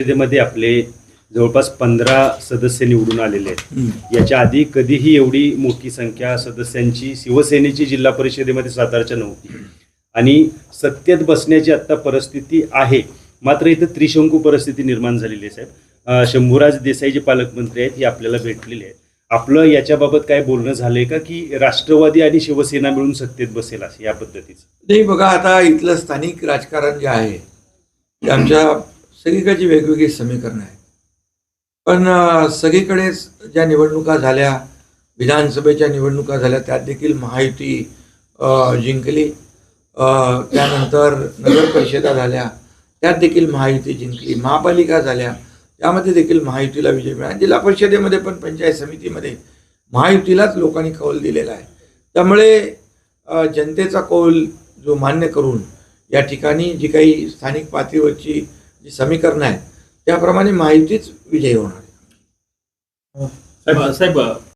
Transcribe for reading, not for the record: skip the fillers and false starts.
मध्ये आपले जवळपास 15 सदस्य निवडून आलेले आहेत। याच्या आधी कधीही एवढी मोठी संख्या सदस्यांची शिवसेनेची जिल्हा परिषदेमध्ये सातारच्या नव्हती आणि सत्तेत बसण्याची आता परिस्थिती आहे। मात्र इथं त्रिशंकू परिस्थिती निर्माण झालेली आहे साहेब। शंभूराज देसाई जे पालकमंत्री आहेत हे आपल्याला भेटलेले आहेत। आपलं याच्याबाबत काय बोलणं झालंय का की राष्ट्रवादी आणि शिवसेना मिळून सत्तेत बसेल असं या पद्धतीचं? नाही बघा, आता इथलं स्थानिक राजकारण जे आहे ते आमच्या सगळीकडची वेगवेगळी समीकरणं आहेत। पण सगळीकडेच ज्या निवडणुका झाल्या, विधानसभेच्या निवडणुका झाल्या, त्यात देखील महायुती जिंकली। त्यानंतर नगर परिषदा झाल्या, त्यात देखील महायुती जिंकली। महापालिका झाल्या, त्यामध्ये देखील महायुतीला विजय मिळाला। जिल्हा परिषदेमध्ये पण पंचायत समितीमध्ये महायुतीलाच लोकांनी कौल दिलेला आहे। त्यामुळे जनतेचा कौल जो मान्य करून या ठिकाणी जी काही स्थानिक पातळीवरची जी समीकरणं आहेत त्याप्रमाणे महायुतीच विजयी होणार आहे। साहेब